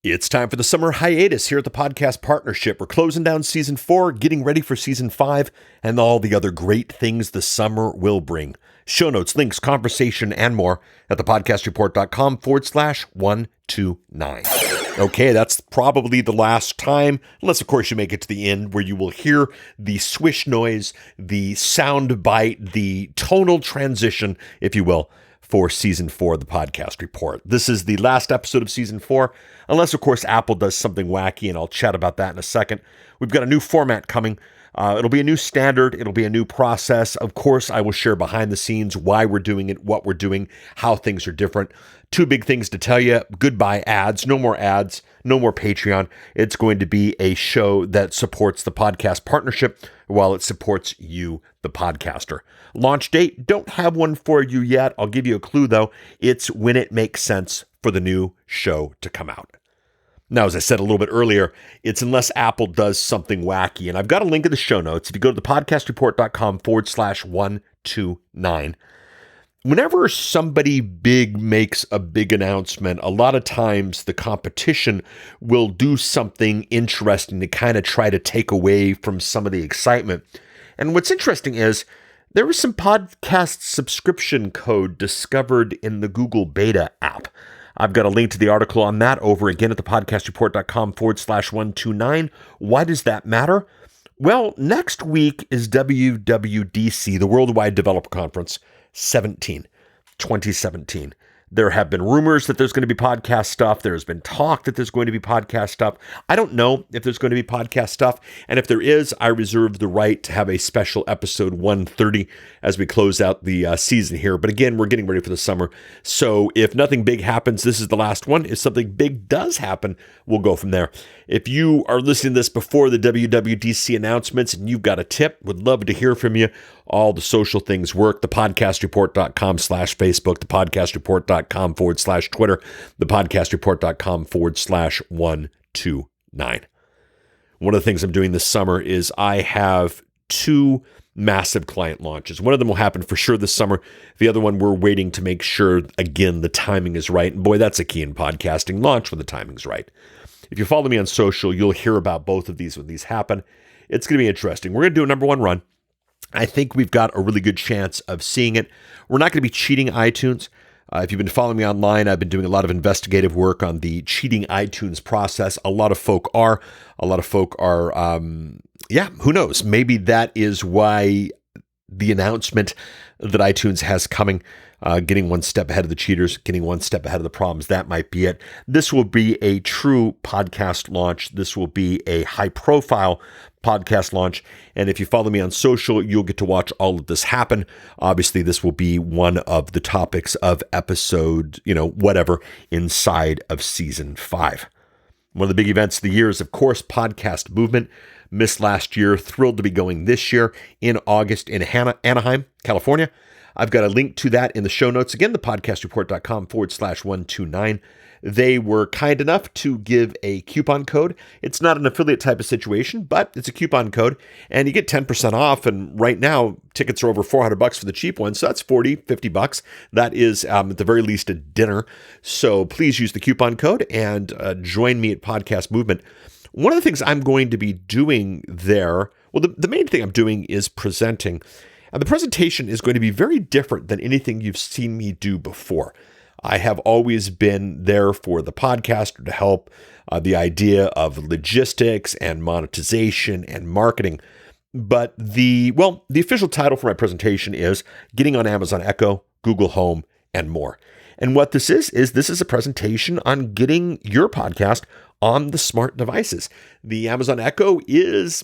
It's time for the summer hiatus here at the Podcast Partnership. We're closing down Season 4, getting ready for Season 5, and all the other great things the summer will bring. Show notes, links, conversation, and more at thepodcastreport.com/129. Okay, that's probably the last time, unless of course you make it to the end, where you will hear the swish noise, the sound bite, the tonal transition, if you will, for Season 4 of the Podcast Report. This is the last episode of Season 4, unless, of course, Apple does something wacky, and I'll chat about that in a second. We've got a new format coming. It'll be a new standard. It'll be a new process. Of course, I will share behind the scenes why we're doing it, what we're doing, how things are different. Two big things to tell you. Goodbye ads. No more ads. No more Patreon. It's going to be a show that supports the Podcast Partnership while it supports you, the podcaster. Launch date, don't have one for you yet. I'll give you a clue, though. It's when it makes sense for the new show to come out. Now, as I said a little bit earlier, it's unless Apple does something wacky. And I've got a link in the show notes. If you go to thepodcastreport.com/129, whenever somebody big makes a big announcement, a lot of times the competition will do something interesting to kind of try to take away from some of the excitement. And what's interesting is there was some podcast subscription code discovered in the Google Beta app. I've got a link to the article on that over again at thepodcastreport.com/129. Why does that matter? Well, next week is WWDC, the Worldwide Developer Conference 2017. There have been rumors that there's going to be podcast stuff. There's been talk that there's going to be podcast stuff. I don't know if there's going to be podcast stuff. And if there is, I reserve the right to have a special episode 130 as we close out the season here. But again, we're getting ready for the summer. So if nothing big happens, this is the last one. If something big does happen, we'll go from there. If you are listening to this before the WWDC announcements and you've got a tip, would love to hear from you. All the social things work. Thepodcastreport.com/Facebook, thepodcastreport.com/Twitter, thepodcastreport.com/129. One of the things I'm doing this summer is I have two massive client launches. One of them will happen for sure this summer. The other one, we're waiting to make sure, again, the timing is right. And boy, that's a key in podcasting. Launch when the timing's right. If you follow me on social, you'll hear about both of these when these happen. It's going to be interesting. We're going to do a number one run. I think we've got a really good chance of seeing it. We're not going to be cheating iTunes. If you've been following me online, I've been doing a lot of investigative work on the cheating iTunes process. A lot of folk are. Who knows? Maybe that is why the announcement that iTunes has coming, getting one step ahead of the cheaters, getting one step ahead of the problems, that might be it. This will be a true podcast launch. This will be a high-profile podcast launch. And if you follow me on social, you'll get to watch all of this happen. Obviously, this will be one of the topics of episode, whatever, inside of Season 5. One of the big events of the year is, of course, Podcast Movement. Missed last year, thrilled to be going this year in August in Anaheim, California. I've got a link to that in the show notes. Again, thepodcastreport.com/129. They were kind enough to give a coupon code. It's not an affiliate type of situation, but it's a coupon code, and you get 10% off. And right now, tickets are over $400 for the cheap ones, so that's $50. That is, at the very least, a dinner. So please use the coupon code and join me at Podcast Movement. One of the things I'm going to be doing there, the main thing I'm doing is presenting. And the presentation is going to be very different than anything you've seen me do before. I have always been there for the podcaster to help the idea of logistics and monetization and marketing. But the official title for my presentation is Getting on Amazon Echo, Google Home, and More. And what this is a presentation on getting your podcast on the smart devices. The Amazon Echo is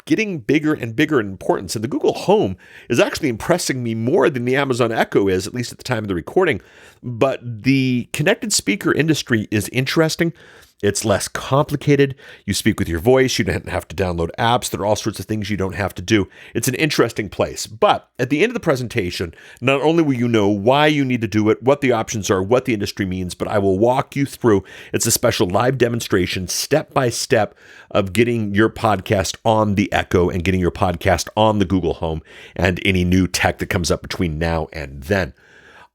getting bigger and bigger in importance. And the Google Home is actually impressing me more than the Amazon Echo is, at least at the time of the recording. But the connected speaker industry is interesting. It's less complicated. You speak with your voice. You don't have to download apps. There are all sorts of things you don't have to do. It's an interesting place. But at the end of the presentation, not only will you know why you need to do it, what the options are, what the industry means, but I will walk you through. It's a special live demonstration, step by step, of getting your podcast on the Echo and getting your podcast on the Google Home and any new tech that comes up between now and then.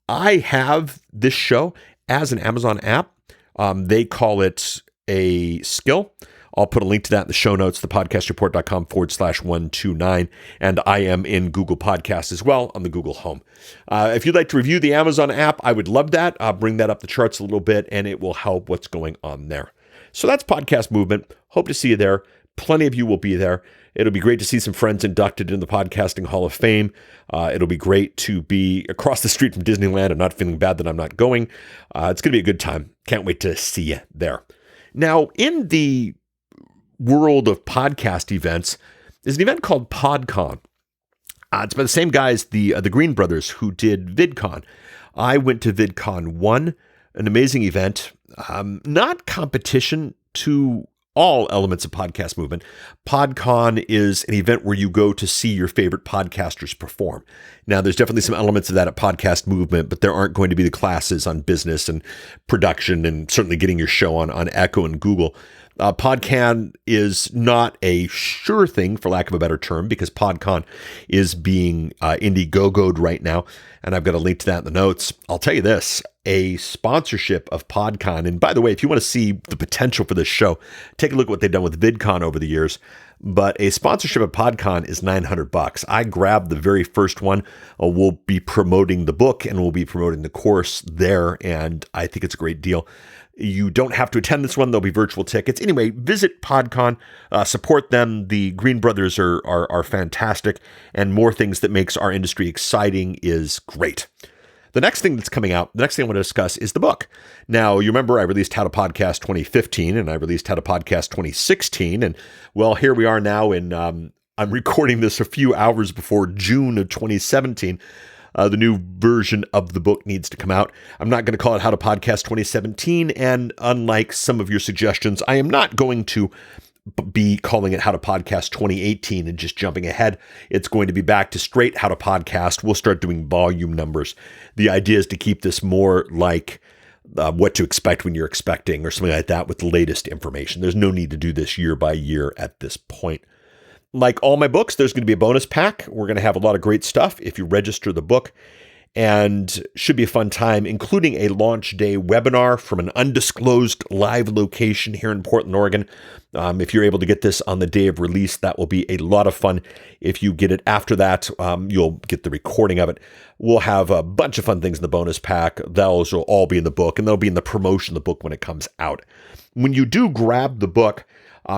I have this show as an Amazon app. They call it a skill. I'll put a link to that in the show notes, thepodcastreport.com/129. And I am in Google Podcasts as well on the Google Home. If you'd like to review the Amazon app, I would love that. I'll bring that up the charts a little bit, and it will help what's going on there. So that's Podcast Movement. Hope to see you there. Plenty of you will be there. It'll be great to see some friends inducted in the Podcasting Hall of Fame. It'll be great to be across the street from Disneyland and not feeling bad that I'm not going. It's going to be a good time. Can't wait to see you there. Now, in the world of podcast events, there's an event called PodCon. It's by the same guys, the Green Brothers, who did VidCon. I went to VidCon 1, an amazing event, not competition to all elements of Podcast Movement. PodCon is an event where you go to see your favorite podcasters perform. Now, there's definitely some elements of that at Podcast Movement, but there aren't going to be the classes on business and production and certainly getting your show on Echo and Google. PodCon is not a sure thing, for lack of a better term, because PodCon is being Indiegogo'd right now, and I've got a link to that in the notes. I'll tell you this, a sponsorship of PodCon, and by the way, if you want to see the potential for this show, take a look at what they've done with VidCon over the years, but a sponsorship of PodCon is $900. I grabbed the very first one. We'll be promoting the book, and we'll be promoting the course there, and I think it's a great deal. You don't have to attend this one. There'll be virtual tickets. Anyway, visit PodCon, support them. The Green Brothers are fantastic, and more things that makes our industry exciting is great. The next thing that's coming out, the next thing I want to discuss is the book. Now, you remember I released How to Podcast 2015, and I released How to Podcast 2016, and well, here we are now I'm recording this a few hours before June of 2017. The new version of the book needs to come out. I'm not going to call it How to Podcast 2017, and unlike some of your suggestions, I am not going to be calling it How to Podcast 2018 and just jumping ahead. It's going to be back to straight How to Podcast. We'll start doing volume numbers. The idea is to keep this more like what to expect when you're expecting or something like that with the latest information. There's no need to do this year by year at this point. Like all my books, there's going to be a bonus pack. We're going to have a lot of great stuff if you register the book, and should be a fun time, including a launch day webinar from an undisclosed live location here in Portland, Oregon. If you're able to get this on the day of release, that will be a lot of fun. If you get it after that, you'll get the recording of it. We'll have a bunch of fun things in the bonus pack. Those will all be in the book, and they'll be in the promotion of the book when it comes out. When you do grab the book,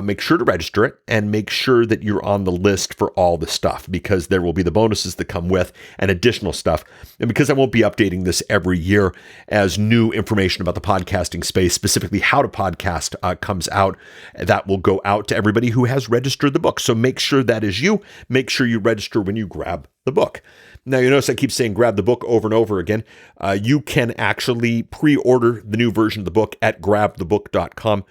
make sure to register it and make sure that you're on the list for all the stuff, because there will be the bonuses that come with and additional stuff. And because I won't be updating this every year as new information about the podcasting space, specifically How to Podcast, comes out, that will go out to everybody who has registered the book. So make sure that is you. Make sure you register when you grab the book. Now, you notice I keep saying grab the book over and over again. You can actually pre-order the new version of the book at grabthebook.com.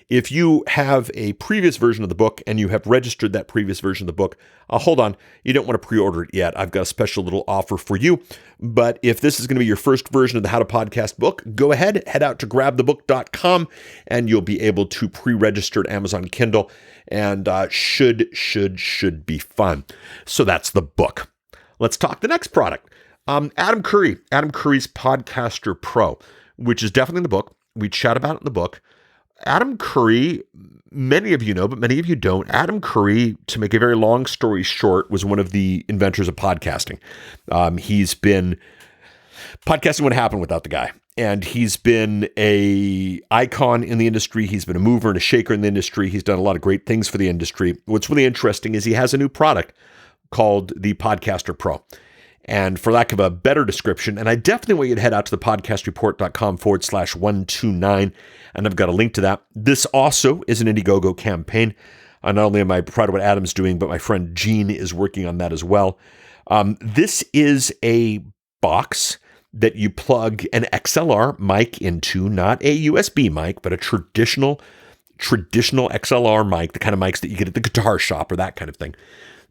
If you have a previous version of the book and you have registered that previous version of the book, hold on, you don't want to pre-order it yet. I've got a special little offer for you. But if this is going to be your first version of the How to Podcast book, go ahead, head out to grabthebook.com, and you'll be able to pre-register at Amazon Kindle, and should be fun. So that's the book. Let's talk the next product. Adam Curry's Podcaster Pro, which is definitely in the book. We chat about it in the book. Adam Curry, many of you know, but many of you don't. Adam Curry, to make a very long story short, was one of the inventors of podcasting. Podcasting wouldn't happen without the guy. And he's been a icon in the industry. He's been a mover and a shaker in the industry. He's done a lot of great things for the industry. What's really interesting is he has a new product called the Podcaster Pro. And for lack of a better description, and I definitely want you to head out to the podcastreport.com/129, and I've got a link to that. This also is an Indiegogo campaign. Not only am I proud of what Adam's doing, but my friend Gene is working on that as well. This is a box that you plug an XLR mic into, not a USB mic, but a traditional XLR mic, the kind of mics that you get at the guitar shop or that kind of thing.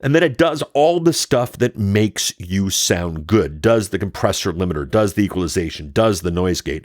And then it does all the stuff that makes you sound good, does the compressor limiter, does the equalization, does the noise gate,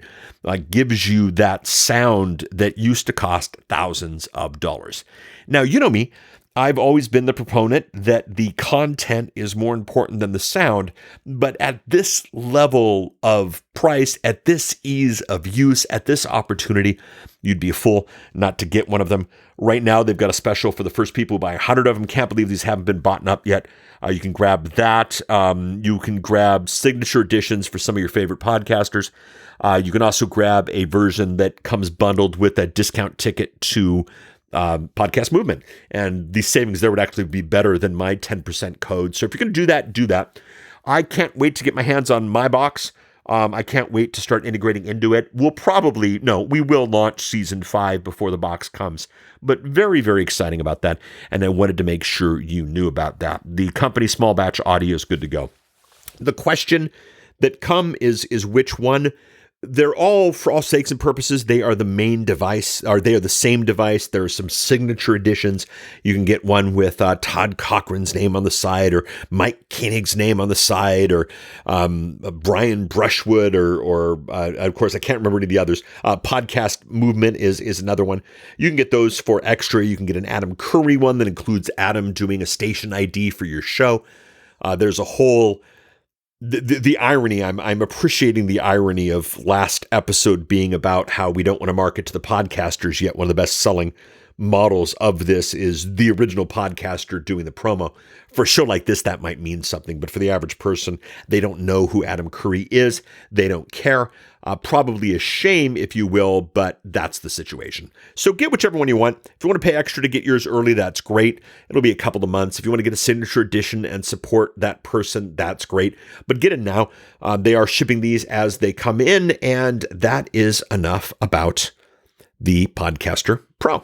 gives you that sound that used to cost thousands of dollars. Now, you know me, I've always been the proponent that the content is more important than the sound, but at this level of price, at this ease of use, at this opportunity, you'd be a fool not to get one of them. Right now, they've got a special for the first people who buy 100 of them. Can't believe these haven't been bought up yet. You can grab that. You can grab signature editions for some of your favorite podcasters. You can also grab a version that comes bundled with a discount ticket to Podcast Movement. And the savings there would actually be better than my 10% code. So if you're going to do that, do that. I can't wait to get my hands on my box. I can't wait to start integrating into it. We will launch season 5 before the box comes, but very, very exciting about that. And I wanted to make sure you knew about that. The company small batch audio is good to go. The question that come is which one? They're all, for all sakes and purposes, they are the main device, or they are the same device. There are some signature editions. You can get one with Todd Cochran's name on the side, or Mike Koenig's name on the side, or Brian Brushwood, or of course, I can't remember any of the others. Podcast Movement is another one. You can get those for extra. You can get an Adam Curry one that includes Adam doing a station ID for your show. There's a whole... The irony, I'm appreciating the irony of last episode being about how we don't want to market to the podcasters, yet one of the best selling models of this is the original podcaster doing the promo. For a show like this, that might mean something, but for the average person, they don't know who Adam Curry is. They don't care. Probably a shame, if you will, but that's the situation. So get whichever one you want. If you want to pay extra to get yours early, that's great. It'll be a couple of months. If you want to get a signature edition and support that person, that's great. But get it now. They are shipping these as they come in, and that is enough about the Podcaster Pro.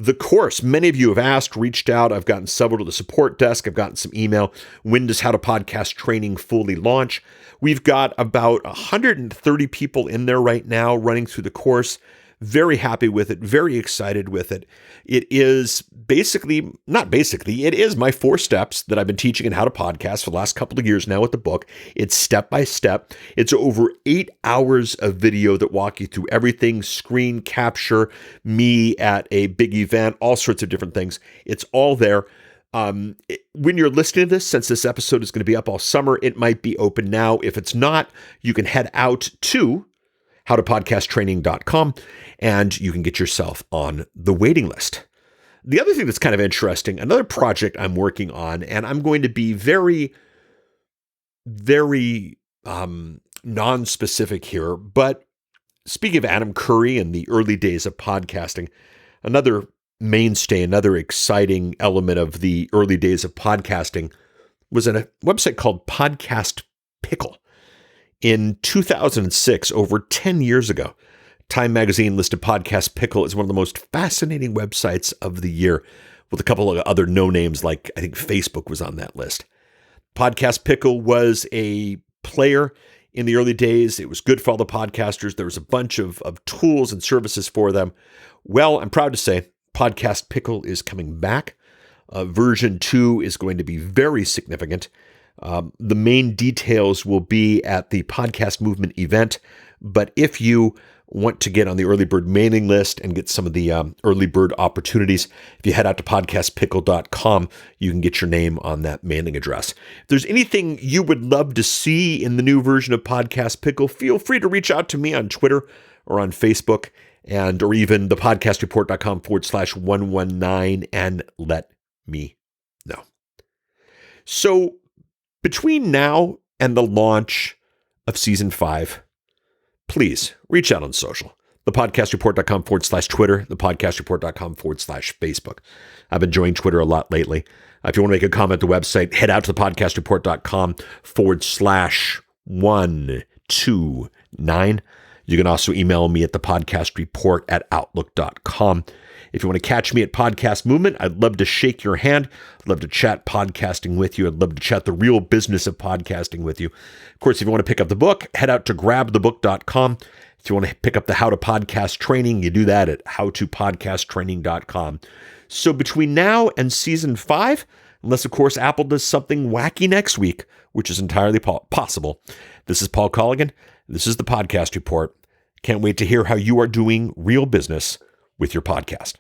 The course, many of you have asked, reached out. I've gotten several to the support desk. I've gotten some email. When does How to Podcast training fully launch? We've got about 130 people in there right now running through the course. Very happy with it. Very excited with it. It is it is my 4 steps that I've been teaching in How to Podcast for the last couple of years now with the book. It's step by step. It's over 8 hours of video that walk you through everything, screen capture, me at a big event, all sorts of different things. It's all there. When you're listening to this, since this episode is going to be up all summer, it might be open now. If it's not, you can head out to howtopodcasttraining.com and you can get yourself on the waiting list. The other thing that's kind of interesting, another project I'm working on, and I'm going to be very, very non-specific here, but speaking of Adam Curry and the early days of podcasting, another mainstay, another exciting element of the early days of podcasting was in a website called Podcast Pickle. In 2006, over 10 years ago, Time Magazine listed Podcast Pickle as one of the most fascinating websites of the year, with a couple of other no-names, like I think Facebook was on that list. Podcast Pickle was a player in the early days. It was good for all the podcasters. There was a bunch of tools and services for them. Well, I'm proud to say Podcast Pickle is coming back. Version 2 is going to be very significant. The main details will be at the Podcast Movement event, but if you want to get on the early bird mailing list and get some of the early bird opportunities, if you head out to podcastpickle.com, you can get your name on that mailing address. If there's anything you would love to see in the new version of Podcast Pickle, feel free to reach out to me on Twitter or on Facebook, or even thepodcastreport.com/119 and let me know. So between now and the launch of season 5, please reach out on social. Thepodcastreport.com/Twitter, thepodcastreport.com/Facebook. I've been enjoying Twitter a lot lately. If you want to make a comment on the website, head out to thepodcastreport.com/129. You can also email me at thepodcastreport@outlook.com. If you want to catch me at Podcast Movement, I'd love to shake your hand. I'd love to chat podcasting with you. I'd love to chat the real business of podcasting with you. Of course, if you want to pick up the book, head out to grabthebook.com. If you want to pick up the How to Podcast training, you do that at howtopodcasttraining.com. So between now and season 5, unless, of course, Apple does something wacky next week, which is entirely possible, this is Paul Colligan. This is the Podcast Report. Can't wait to hear how you are doing real business with your podcast.